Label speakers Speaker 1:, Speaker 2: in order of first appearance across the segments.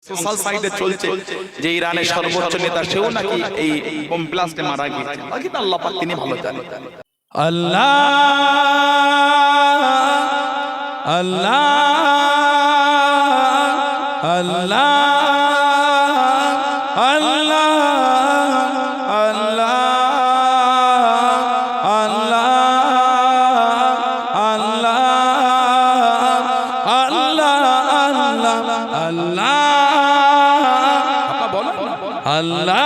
Speaker 1: Social সাইটে চলছে যে ইরানের সর্বোচ্চ নেতা সেও নাকি এই বোম ব্লাস্টে মারা গিয়েছে। বাকি তো আল্লাহ পাক তিনি ভালো জানেন।
Speaker 2: আল্লাহ আল্লাহ আল্লাহ আল্লাহ আল্লাহ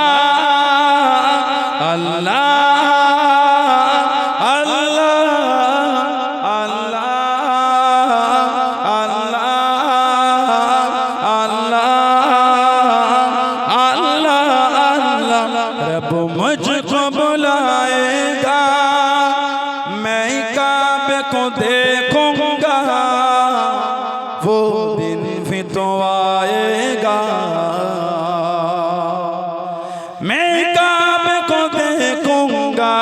Speaker 2: मुझको बुलाएगा मैं काबे को देखूंगा वो दिन भी तो आएगा मैं काबे को देखूंगा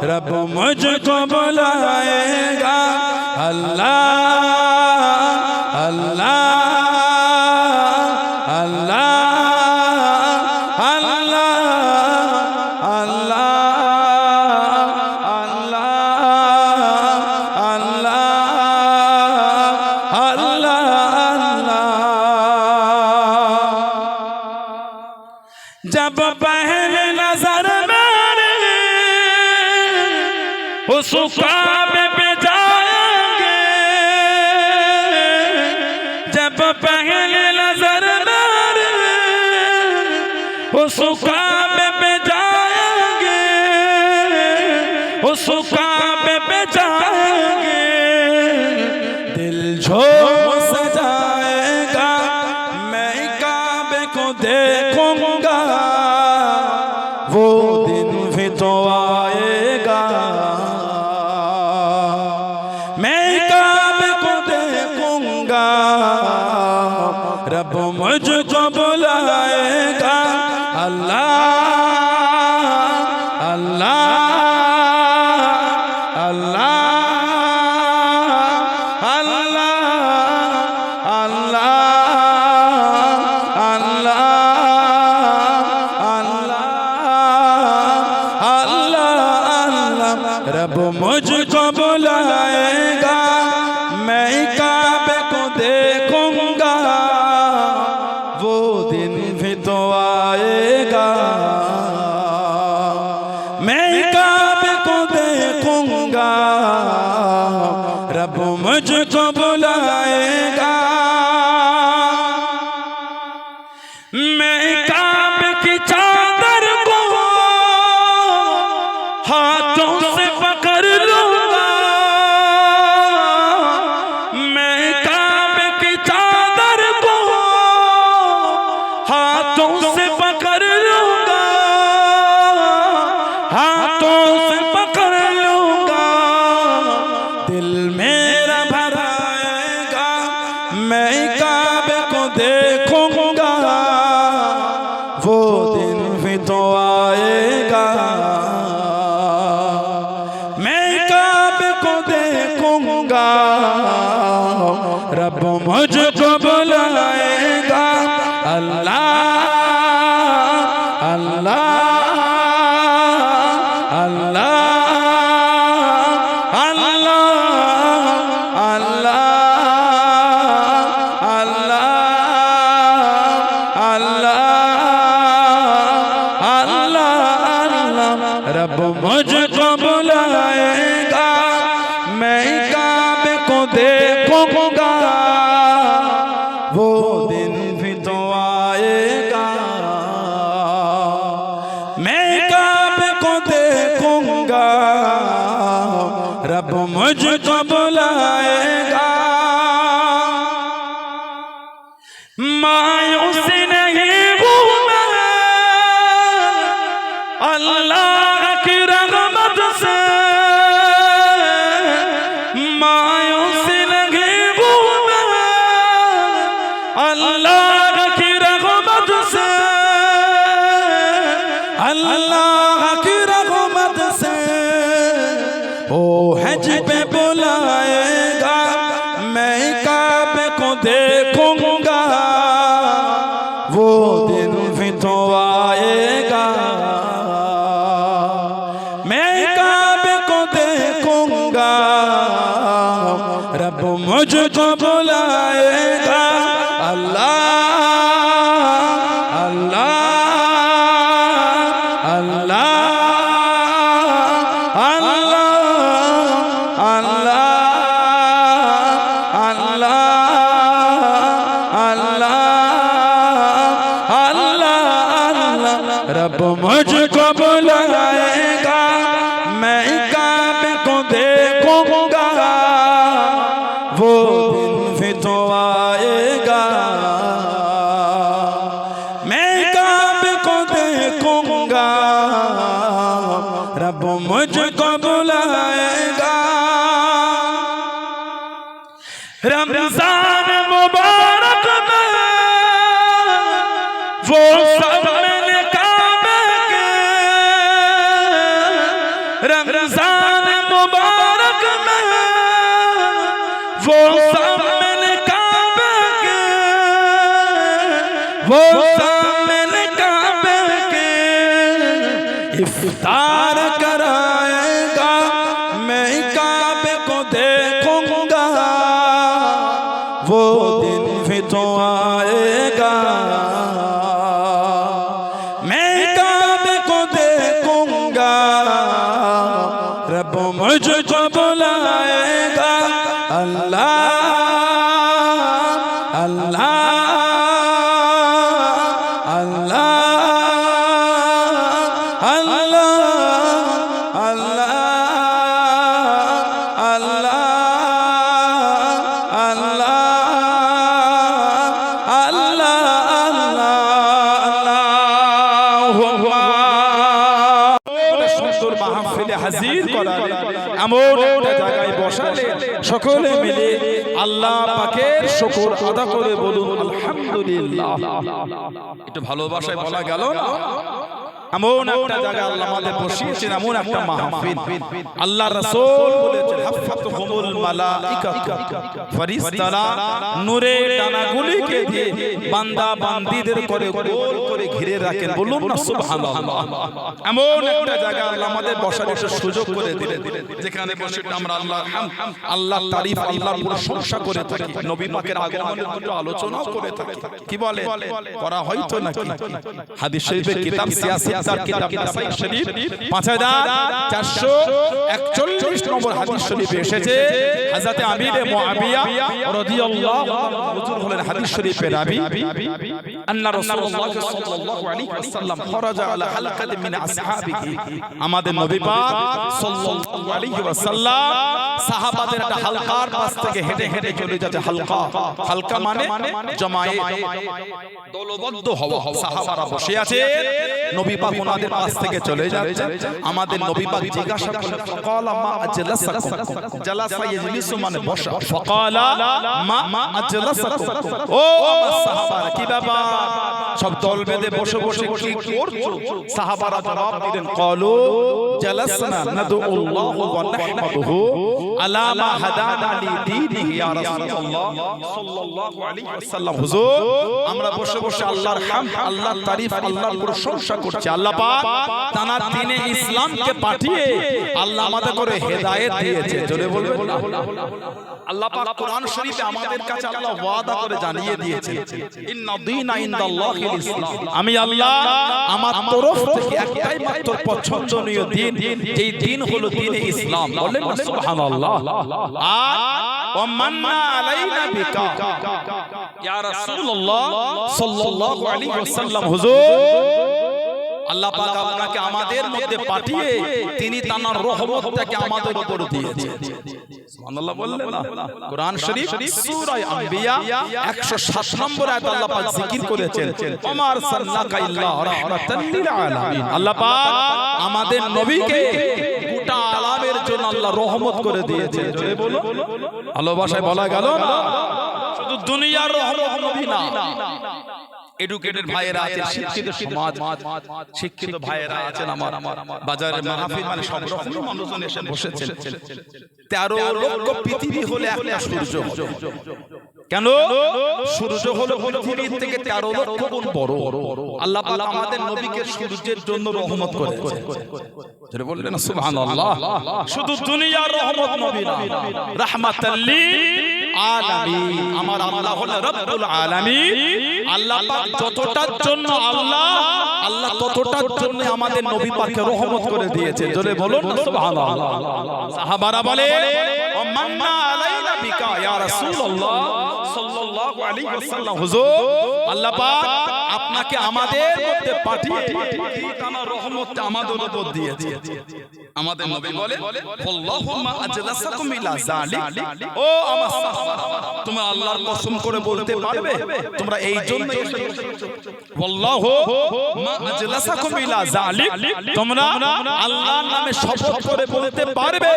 Speaker 2: रब मुझको बुलाएगा अल्लाह अल्लाह अल्लाह जब पहले नजर मेरे उस काबे पे जाएंगे जब पहले नजर मेरे उस काबे पे जाएंगे उस काबे पे जाएंगे दिल झोंक सजाएगा मैं काबे को देखूंगा वो दिन भी तो आएगा मैं काबे को देखूंगा रब मुझको बुलाएगा अल्लाह अल्लाह अल्लाह रब मुझको बुलाएगा मैं काबे को देखूंगा वो दिन भी तो आएगा मैं काबे को देखूंगा रब मुझको बुलाएगा मैं काबे की चादर को हाथों से पकड़ लूंगा मैं काबे की चादर को हाथों से पकड़ लूंगा हाथों से पकड़ लूंगा दिल मेरा भराएगा मैं काबे को देखूंगा वो दिन भी तो आएगा रब मुझको बुलाएगा अल्लाह अल्लाह अल्लाह अल्लाह अल्लाह अल्लाह अल्लाह अल्लाह रब मुझको बुलाएगा मैं काबे को देखूंगा वो दिन भी तो आएगा मैं काबे को देखूंगा रब मुझको बुलाएगा मायूस नहीं हूँ मैं अल्लाह की रहमत से मायूस नहीं हूँ मैं अल्लाह की रहमत से अल्लाह की रहमत से ओ हज पे बुलाएगा मैं काबे को देखूंगा तो आएगा मैं काबे को देखूंगा रब मुझको बुलाएगा अल्लाह अल्लाह रब मुझको बुलाएगा मैं काबे को देखूंगा वो दिन फिर तो आएगा मैं काबे को देखूंगा रब मुझको बुलाएगा रमजान मुबारक में वो सब रमजान मुबारक में वो सामने काबे के वो सामने काबे के इफ्तार कराएगा मैं काबे को देखूंगा वो दिन भी तो आएगा मैं काबे को देखूंगा रब मुझको बुलाएगा अल्लाह अल्लाह अल्लाह अल्लाह अल्लाह হাজির করা এমন একটা জায়গায় বসালে সকলে মিলে আল্লাহ পাকের শুকর আদা করে বলুন আলহামদুলিল্লাহ। একটু ভালোবাসায় বলা গেল না এমন একটা জায়গা আল্লাহ আমাদের বসিয়েছেন এমন একটা মাহফিল আল্লাহ রাসূল বলেছেন হাফাতুহুমুল মালাইকাতু ফেরেশতারা নূরের ডানাগুলিকে দিয়ে বান্দা বান্দীদের করে গোল করে ঘিরে রাখেন বলুন না সুবহানাল্লাহ। এমন একটা জায়গা আল্লাহ আমাদের বসার একটা সুযোগ করে দিলেন যেখানে বসে আমরা আল্লাহর তারিফ আল্লাহর প্রশংসা করে থাকি নবী পাকের আগমনের জন্য আলোচনা করে থাকি কি বলে করা হয়তো নাকি হাদিস শরীফের কিতাব সিয়াসত কিতাব নাসাই শরীফ 5441 নম্বর হাদিস শরীফে এসেছে হযরত আমির মুআবিয়া রাদিয়াল্লাহু আনহু হুজুর হলেন হাদিস শরীফের রাবী আন্না রাসূলুল্লাহ সাল্লাল্লাহু আলাইহি ওয়াসাল্লাম খরাজা আলা হালকাতিন মিন আসহাবিহি আমাদের নবী পাক সাল্লাল্লাহু আলাইহি ওয়াসাল্লাম সাহাবাদের একটা হালকার পাশ থেকে হেঁটে হেঁটে চলে যাচ্ছে হালকা হালকা মানে জমায়েত দলবদ্ধ হওয়া সাহাবারা বসে আছে নবী পাক ওনাদের পাশ থেকে চলে যাচ্ছে আমাদের নবী পাক জিজ্ঞাসা করলেন ফাকালা মা আজলাসাকুম জালাসা ইয়াজলিসু মানে বসা ফাকালা মা আজলাসাকুম ও আমার সাহাবারা কি ব্যাপার সব দল বেঁধে বসে বসে কি করছো সাহাবারা জবাব দিলেন ক্বালু জালাসনা নাদউল্লাহ ওয়া নাহমাদুহু আলা মা হাদানা লিদীনিহি ইয়া রাসূলুল্লাহ সাল্লাল্লাহু আলাইহি ওয়াসাল্লাম হুজুর আমরা বসে বসে আল্লাহর হামদ আল্লাহর তারিফ আল্লাহর প্রশংসা করছি আল্লাহ পাক তার দ্বীনে ইসলামকে পাঠিয়ে আল্লাহ আমাদের করে হেদায়েত দিয়েছে জোরে বলবেন আল্লাহ পাক কোরআন শরীফে আমাদের কাছে আল্লাহ ওয়াদা করে জানিয়ে দিয়েছে ইন্না দীনা ইনদাল্লাহিল ইসলাম আমি আল্লাহ আমার তরফ থেকে একটাই মাত্র পছন্দনীয় দ্বীন যেই দ্বীন হলো দ্বীনে ইসলাম বলেন সুবহানাল্লাহ আর ওয়ামান্না আলাইনা বিকা ইয়া রাসূলুল্লাহ সাল্লাল্লাহু আলাইহি ওয়াসাল্লাম হুজুর আল্লাহ পাক আপনাকে আমাদের মধ্যে পাঠিয়ে তিনি তার রহমতটাকে আমাদের উপর দিয়েছেন সুবহানাল্লাহ বললেন না কোরআন শরীফ সূরা আম্বিয়া 107 নম্বর আয়াত আল্লাহ পাক জিকির করেছেন ওমার সাল্লাকা ইল্লা রাহমাতাল লিল আলামিন আল্লাহ পাক আমাদের নবীকে গোটা আলামের জন্য আল্লাহ রহমত করে দিয়েছেন জোরে বলো ভালোবাসায় বলা গেল না শুধু দুনিয়ার রহমত নবী না এডুকেটেড ভাইয়েরা আছেন শিক্ষিত সমাজ শিক্ষিত ভাইয়েরা আছেন আমার বাজারের মাহফিল মানে সব রকম মানুষজন এসে বসেছেন 13 লক্ষ পৃথিবী হলে একটা সূর্য কেন? সূর্য হলো পৃথিবী থেকে 13 লক্ষ গুণ বড়। আল্লাহ পাক আমাদের নবীকে সূর্যের জন্য রহমত করেছে। যারা বললেন না সুবহানাল্লাহ। শুধু দুনিয়ার রহমত নবী না, রাহমাতাল লিল আলামিন। আমার আল্লাহ হলো রব্বুল আলামিন। আল্লাহ পাক যতটার জন্য আল্লাহ ততটার জন্য আমাদের নবী পাককে রহমত করে দিয়েছে। জোরে বলুন না সুবহানাল্লাহ। সাহাবারা বলে মান্না আলাইনা বিকা ইয়া রাসূলুল্লাহ সাল্লাল্লাহু আলাইহি ওয়াসাল্লাম। হুজুর, আল্লাহ পাক আপনাকে আমাদের মধ্যে পাঠিয়ে তার রহমতটা আমাদের উপর দিয়েছে। আমাদের নবী বলে আল্লাহুম্মা আজলাসাকুম ইলা যালিক। ও আমার সাহাবারা, তোমরা আল্লাহর কসম করে বলতে পারবে তোমরা এই জন্য আল্লাহু মা আজলাসাকুম ইলা যালিক, তোমরা আল্লাহর নামে শপথ করে বলতে পারবে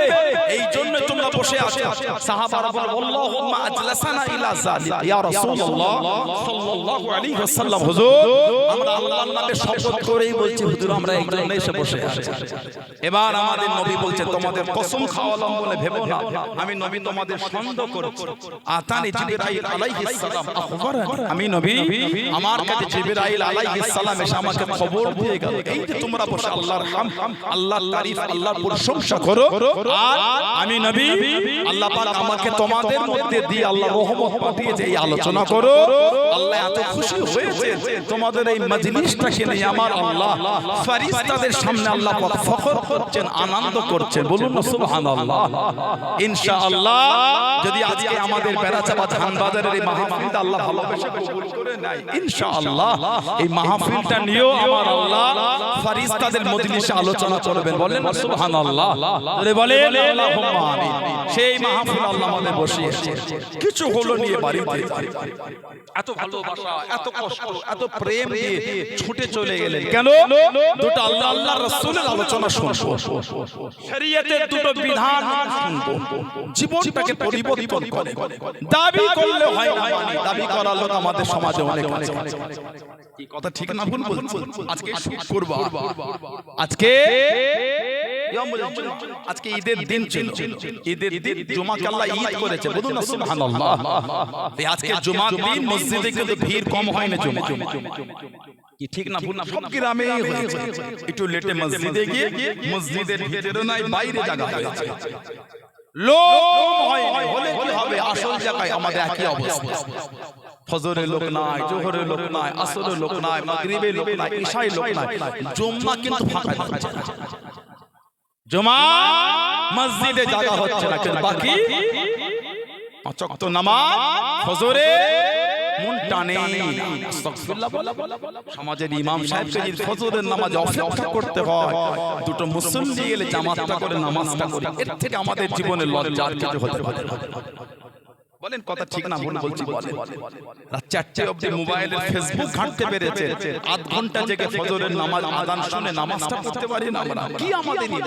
Speaker 2: এই জন্য তোমরা বসে আছো। সাহাবারা বলে আল্লাহুম্মা আজলাসানা ইলা যালিক ইয়া রাসূলুল্লাহ সাল্লাল্লাহু আলাইহি ওয়াসাল্লাম। হুজুর, আমরা আল্লাহর নামে শপথ করেই বলছি হুজুর আমরা এই জন্য এসে বসে আছি। এবার আমাদের নবী বলছে তোমাদের কসম খাওয়ালাম বলে ভেবো না, আমি নবী তোমাদের সন্দেহ করছি। আতানি জিবরাইল আলাইহিস সালাম আখবারানি, আমি নবী আমার কাছে জিবরাইল আলাইহিস সালাম এসে আমাকে খবর দিয়ে গেল এই যে তোমরা বসে আল্লাহর হামদ, আল্লাহর তারিফ, আল্লাহর প্রশংসা করো। আর আমি নবী আল্লাহ পাক আমাকে তোমাদের মধ্যে দিয়ে আল্লাহ রহমত পাঠিয়েছে এই আলোচনা করো। আল্লাহ এত খুশি হয়েছে তোমাদের এই মজলিসটাকে নিয়ে আমার আল্লাহ ফেরেশতাদের সামনে আল্লাহ পাক ফখর করছেন, আনন্দ করছেন। বলুন না সুবহানাল্লাহ। ইনশাআল্লাহ যদি আজকে আমাদের বেড়াচাপা ধানবাজারের এই মাহফিলটা আল্লাহ ভালোবেসে কবুল করে নেয়, ইনশাআল্লাহ এই মাহফিলটা নিয়েও আমার আল্লাহ ফেরেশতাদের মজলিসে আলোচনা করবেন। বলেন না সুবহানাল্লাহ। বলে বলেন আল্লাহুম্মা আমিন। সেই মাহফিল আল্লাহ আমাদের বসিয়েছে। কিছু হলো নিয়ে বাড়িতে এত ভালোবাসা, এত কষ্ট, এত প্রেম দিয়ে ছুটে চলে গেলেন কেন? দুটো আল্লাহ আল্লাহর রাসূলের আলোচনা শুনবো, শরীয়তের দুটো বিধান শুনবো, জীবনটাকে পরিবর্তন করে। দাবি করলে হয় না, দাবি করার লোক আমাদের সমাজে অনেক আছে। কি কথা ঠিক না ভুল বলছি? আজকে শুক্রবার, আজকে আজকে ঈদের দিন ছিল, ঈদের দিন জুমাকে আল্লাহ ঈদ করেছে। বলুন না সুবহানাল্লাহ। আজকে জুমার দিন মসজিদে কিন্তু ভিড় কম হয় না। জুমা কি ঠিক না ভুল না? সব গ্রামে হয়েছে। একটু লেটে মসজিদে গিয়ে মসজিদের ভিতরে নাই বাইরে জায়গা হয়েছে, লোক হয় হলে কি হবে? আসল জায়গায় আমাদের একই অবস্থা। ফজরের লোক নাই, জোহরের লোক নাই, আসরের লোক নাই, মাগরিবের লোক নাই, ইশার লোক নাই। জুম্মা কিন্তু ফাঁকা যাচ্ছে। জুমা মসজিদে জায়গা হচ্ছে না, কিন্তু বাকি পাঁচ ওয়াক্ত নামাজ ফজরে মন টানে। আস্তাগফিরুল্লাহ। সমাজের ইমাম সাহেবকে যদি ফজরের নামাজে অপেক্ষা করতে হয়, দুটো মুসল্লি এলে জামাতটা করে নামাজটা করি, এর থেকে আমাদের জীবনে লজ্জার কিছু হতে পারে? বলেন কথা ঠিক না ভুল বলছি? বলেন রাত 4টে অবধি মোবাইলের ফেসবুক ঘাঁটতে পেরেছে, আধ ঘন্টা জেগে ফজরের নামাজ আযান শুনে নামাজটা পড়তে পারি না আমরা? কি আমাদের ঈমান?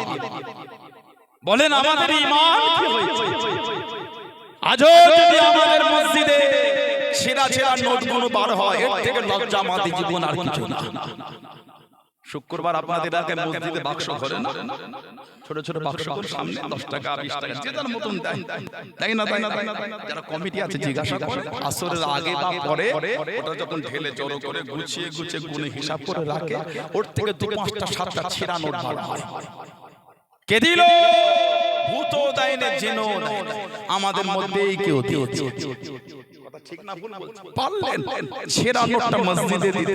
Speaker 2: বলেন আমাদের ঈমান কি হয়েছে? আজও যদি আমাদের মসজিদে ছেঁড়া ছেঁড়া নোটগুলো বার হয়, এর থেকে লজ্জা আমাদের জীবন আর কিছু না। শুক্রবার আপনাদের এলাকায় মসজিদে বাক্স ধরে না, ছোট ছোট বাক্স সামনে 10 টাকা 20 টাকা যে যার মতন দেয়, তাই না? যারা কমিটি আছে জিজ্ঞাসা করে আসরের আগে বা পরে ওটা যখন ঢেলে জড়ো করে গুছিয়ে গুছিয়ে গুনে হিসাব করে রাখে, ওর থেকে 2-5টা 7টা ছেঁড়া নোট বার হয়। কে দিল? ভূত দেয় না, জিনও দেয় না, আমাদের মধ্যেই কেউ দিয়েছে। কথা ঠিক না ভুল বলছি? পারলেন ছেঁড়া নোটটা মসজিদে দিতে,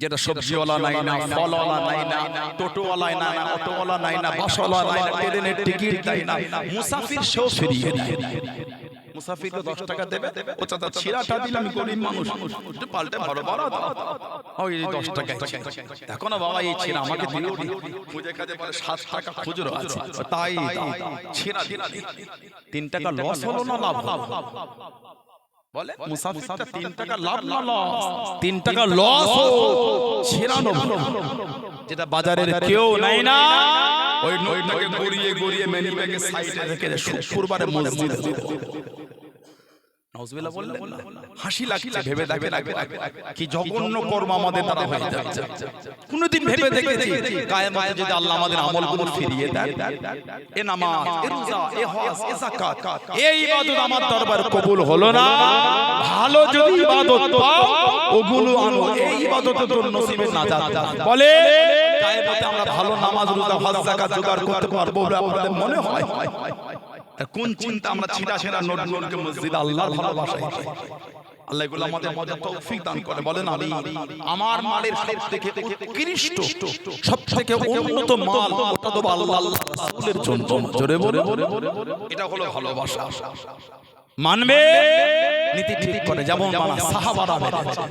Speaker 2: যেটা সবজিওয়ালা নাই না, ফলওয়ালা নাই না, টোটোওয়ালা নাই না, অটোওয়ালা নাই না, বাসওয়ালা নাই না, ট্রেনের টিকিট নাই না, মুসাফির সেও ফিরিয়ে দিয়ে মুসাফিরকে 10 টাকা দেবে, ও চাচা ছিড়াটা দিলাম, গরিব মানুষ পাল্টে বড় বড় ওই 10 টাকা দেখো না বাবা, এই ছিড়া আমাকে দিও নি, খুঁজে কাজে বলে 7 টাকা খুচরো আছে, তাই ছিড়া দিলা 3 টাকা লস হলো না লাভ হলো? বলে মুসাফিরটা 3 টাকা লাভ না লস? 3 টাকা লস ছেড়ানো ভালো, যেটা বাজারের কেউ নাই না, ওই নোটটাকে গড়িয়ে গড়িয়ে মেনি ব্যাগে সাইডে রেখে শুক্রবারে মসজিদে
Speaker 1: নাউজুবিল্লাহ বললেন না? হাসি লাগছে ভেবে দেখেন কি জঘন্য কর্ম আমাদের দ্বারা হয়ে যাচ্ছে। কোনদিন ভেবে দেখেছি কিয়ামতে যদি আল্লাহ আমাদের আমলগুলো ফিরিয়ে দেন, এ নামাজ, এ রোজা, এ হজ, এ যাকাত, এই ইবাদত আমার দরবার কবুল হলো না, ভালো যদি ইবাদত পাও ওগুলো আনো, এই ইবাদতের জন্য নসিবে নাজাত বলে কিয়ামতে আমরা ভালো নামাজ, রোজা, হজ, যাকাত জোগাড় করতে পারবো বলে আপনাদের মনে হয়? কোন চিন্তা আমরা ছিটা ছিটা নোট নোটকে মসজিদ আল্লাহর ভালোবাসায়, আল্লাহ এগুলো আমাদের মধ্যে তৌফিক দান করে। বলেন আমি আমার মালের সবথেকে উৎকৃষ্ট, সবথেকে উন্নত মাল ওটা দেব আল্লাহ রাসূলের জন্য। জোরে বলে এটা হলো ভালোবাসা। মানবে নীতি ঠিক করে, যেমন মানা সাহাবারা মেনেছে।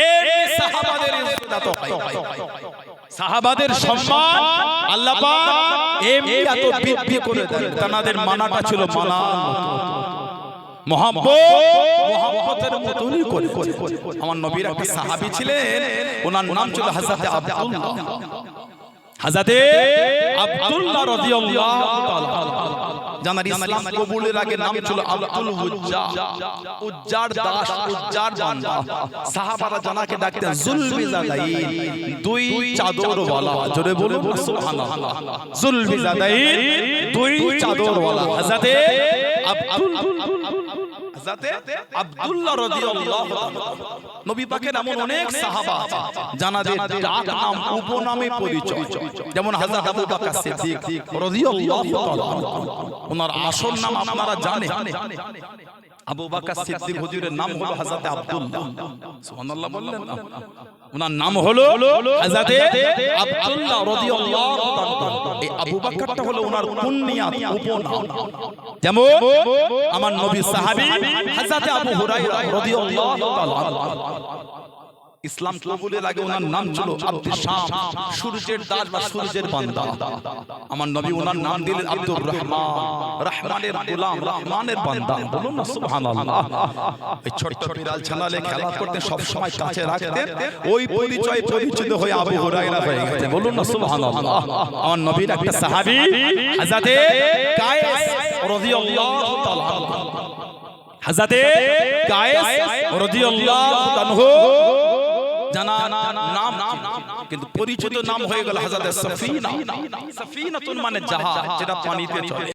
Speaker 1: এই সাহাবাদের ইজ্জত এত হয়, সাহাবাদের সম্মান আল্লাহ পাক এমনি এত বৃদ্ধি করে দেন, তাদের মানাটা ছিল মানা মুহাব্বতের মতনই করে। আমার নবীর একটা সাহাবী ছিলেন, ওনার নাম ছিল হযরত আব্দুল্লাহ। হযরত আব্দুল্লাহ রাদিয়াল্লাহু তাআলা জানার ইসলাম কবুলের আগে নাম ছিল আব্দুল উজ্জা, উজ্জার দাস, উজ্জার বান্দা। সাহাবারা জানাকে ডাকতেন জুলবিজাদাইন, দুই চাদরওয়ালা। জোরে বলুন সুবহানাল্লাহ। জুলবিজাদাইন, দুই চাদরওয়ালা হযরত আব্দুল্লাহ রাদিয়াল্লাহু তাআলা। নবী পাকের এমন অনেক সাহাবা আছে যাদের ডাক নাম উপনামে পরিচয়, যেমন হযরত আবু বকর সিদ্দিক রাদিয়াল্লাহু তাআলা। ওনার আসল নাম আপনারা জানেন, আবু বকর সিদ্দিক হুজুরের নাম হলো হযরত আব্দুল্লাহ। সুবহানাল্লাহ বললেন না? ওনার নাম হলো হযরত আব্দুল্লাহ রাদিয়াল্লাহু তাআলা। এই আবু বকরটা হলো ওনার কুনিয়াত, উপনাম। যেমন আমার নবী সাহাবী হযরত আবু হুরায়রা রাদিয়াল্লাহু তাআলা ইসলাম কবুলের আগে ওনার নাম ছিল আব্দুস শাম, সূর্যের দাস বা সূর্যের বান্দা। আমার নবী ওনার নাম দিলেন আব্দুর রহমান, রহমানের গোলাম, রহমানের বান্দা। বলুন না সুবহানাল্লাহ। এই ছোট বিড়াল ছানালে খেলা করতে সব সময় কাছে রাখতেন, ওই পরিচয় পরিচিত হয়ে আবু হুরায়রা হয়ে গেছে। বলুন না সুবহানাল্লাহ। আমার নবীর একটা সাহাবী হযরত কায়েস রাদিয়াল্লাহু তাআলা, হযরত কায়েস রাদিয়াল্লাহু তাআলা জানা নাম, কিন্তু পরিচিত নাম হয়ে গেল হযরত সফিনা। সফিনাতুন মানে জাহাজ, যেটা পানিতে চলে।